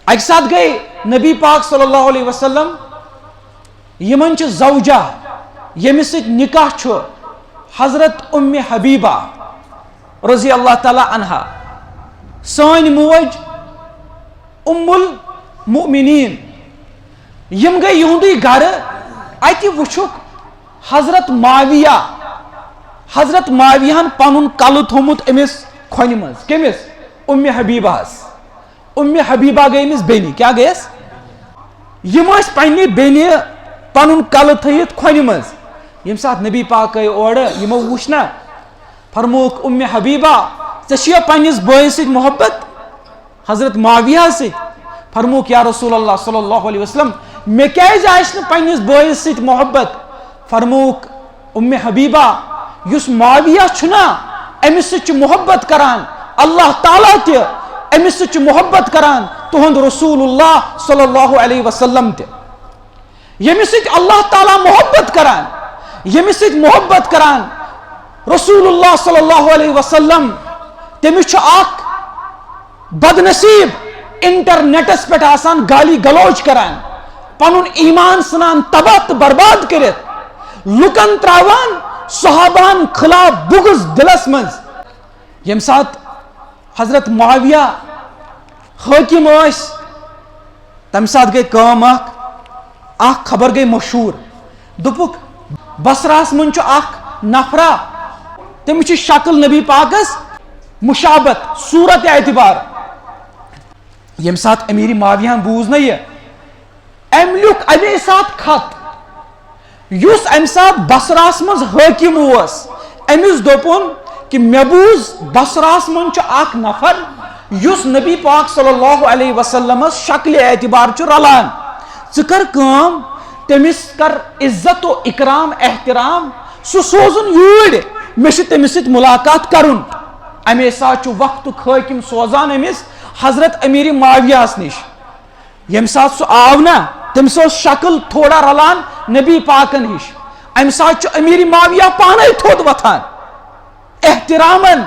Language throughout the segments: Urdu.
اکہ سات گئی نبی پاک صلی اللہ علیہ وسلم یمن چھ زوجہ یمس سۭتۍ نکاح چھُ حضرت ام حبیبہ رضی اللہ تعالی عنہا سٲنۍ موج ام المؤمنین یم گئی یہندی گھر اتہ وچھُکھ حضرت معاویہن پنن کلہ تھومت امس کھۄنہِ منٛز کٔمِس ام حبیبہس ام حبیبہ گئی امس بیٚنہِ کیاہ گٔیس یم ٲسۍ پننہِ بیٚنہِ پنن کلہ تھٲیِتھ کھۄنہِ منٛز ییٚمہِ ساتہٕ نبی پاک آیہِ اورٕ یمو وُچھ نا فرمووُکھ ام حبیبہ ژےٚ چھُیا پننِس بٲیِس سۭتۍ محبت حضرت معاویہ سۭتۍ فرمووُکھ یا رسول اللہ صلی اللہ علیہ وسلم مےٚ کیازِ آسہِ نہٕ پننِس بٲیِس سۭتۍ محبت فرمووُکھ ام حبیبہ یُس معاویہ چھُنا أمِس سۭتۍ چھُ محبت کران اللہ تعالیٰ تہِ أمِس سۭتۍ چھُ محبت کران تُہُنٛد رسول اللہ صلی اللہ علیہ وسلم تہِ ییٚمِس سۭتۍ اللہ تعالیٰ محبت کران ییٚمِس سۭتۍ محبت کران رسول اللہ صلی اللہ علیہ وسلم تٔمِس چھُ اکھ بدنصیب انٹرنیٹس پٮ۪ٹھ آسان گالی گلوچ کران پنُن ایمان ژھٕنان تباہ تہٕ برباد کٔرِتھ لُکن تراوان صحابہن خلاف بغض دلس منٛز ییٚمہِ ساتہٕ حضرت معاویہ حٲکِم ٲسۍ تمہِ ساتہٕ گٔے کٲم اکھ خبر گٔے مشہوٗر دوٚپُکھ بصراہس منٛز چھُ اکھ نفرا تٔمِس چھِ شکل نبی پاکس مشابت صورت اعتبار ییٚمہِ ساتہٕ امیٖر معاویہن بوٗز نا یہِ أمۍ لیوٗکھ امی ساتہٕ خط یُس امہِ ساتہٕ بصراہس منٛز حٲکِم اوس أمِس دوٚپُن کہ مےٚ بوٗز بصراہس منٛز چھُ اکھ نفر یُس نبی پاک صلی اللہ علیہ وسلمس شکلہِ اعتبار چھُ رلان ژٕ کر کٲم تٔمِس کر عزت و اکرام احترام سُہ سوزُن یوٗرۍ مےٚ چھُ تٔمِس سۭتۍ مُلاقات کرُن امی ساتہٕ چھُ وقتُک حٲکِم سوزان أمِس حضرت امیٖر معاویہس نِش ییٚمہِ ساتہٕ سُہ آو نا تٔمِس ٲس شکل تھوڑا رلان نبی پاکن ہِش امہِ ساتہٕ چھُ امیٖر معاویہ پانے تھوٚد وۄتھان احترامن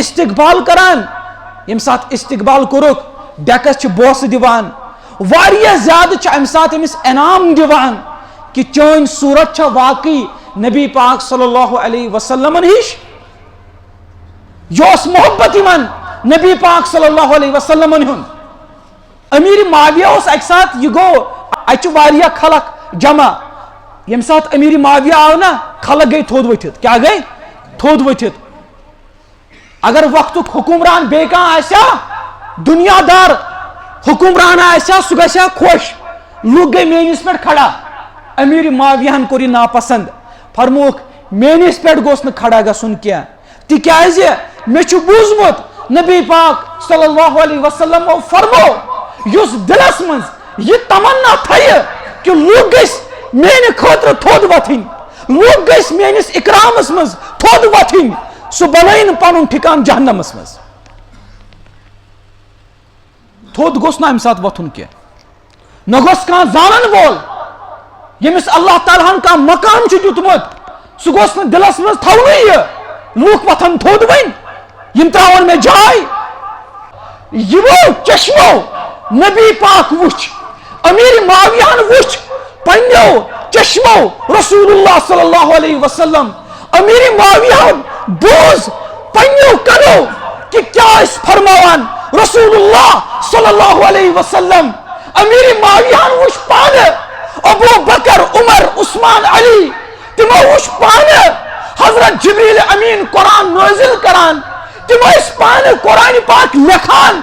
استقبال کران ییٚمہِ ساتہٕ استقبال کوٚرُکھ ڈیکس چھِ بوسہٕ دِوان واریاہ زیادٕ چھِ امہِ ساتہٕ أمِس انعام دِوان کہ چٲنۍ صوٗرت چھا واقعی نبی پاک صلی اللہ علیہ وسلمن ہِش یہِ اوس محبت یِمن نبی پاک صلی اللہ علیہ وسلمن ہُنٛد امیٖر معاویہ اوس اکہِ ساتہٕ یہِ گوٚو اتہِ چھِ واریاہ خلق جمع ییٚمہِ ساتہٕ امیٖر معاویہ آو نا خلق گٔے تھوٚد ؤتھِتھ کیاہ گٔے تھوٚد ؤتھِتھ اگر وقتُک حُکُمران بیٚیہِ کانٛہہ آسہِ ہا دُنیا دار حُکُمران آسہِ ہا سُہ گژھِ ہا خۄش لُکھ گٔے میٲنِس پٮ۪ٹھ کھڑا امیٖر معاویہن کوٚر یہِ ناپسنٛد فرمووُکھ میٲنِس پٮ۪ٹھ گوٚژھ نہٕ کھڑا گژھُن کینٛہہ تِکیازِ مےٚ چھُ بوٗزمُت نبی پاک صلی اللہ علیہ وسلمو فرمو یُس دلس منٛز یہِ تمنا تھایہِ کہ لُکھ گٔژھۍ میانہِ خٲطرٕ تھوٚد وۄتھٕنۍ لُکھ گٔژھۍ میٲنِس اکرامس منٛز تھوٚد وۄتھٕنۍ سُہ بنٲیہِ نہٕ پنُن ٹھِکان جہنمس منٛز تھوٚد گوٚژھ نہٕ امہِ ساتہٕ وۄتھُن کینٛہہ نہ گوٚژھ کانٛہہ زانن وول ییٚمِس اللہ تعالیٰ ہن کانٛہہ مقام چھُ دیُتمُت سُہ گوٚژھ نہٕ دلس منٛز تھاونُے یہِ لُکھ وۄتھن تھوٚد وۄنۍ یِم تراون مےٚ جاے یِمو چشمو نبی پاک وٕچھ امیٖر معاویہن وٕچھ پننیو چشمو رسول اللہ صلی اللہ علیہ وسلم امیٖر معاویہن بوٗز پننیو کنو کہ کیاہ ٲسۍ فرماوان رسول اللہ صلی اللہ علیہ وسلم امیٖر معاویہن وٕچھ پانہٕ ابو بکر عمر عثمان علی تِمو وٕچھ پانہٕ حضرت جبریل امین قرآن نٲزِل کران تِم ٲسۍ پانہٕ قرآنِ پاک لیکھان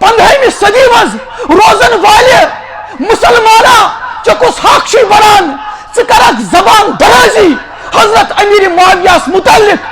15ہمہِ صدی منٛز روزن والہِ مسلمانا ژےٚ کُس حق چھُے بنان ژٕ کرکھ زبان درٲزی حضرت امیٖر معاویہس متعلق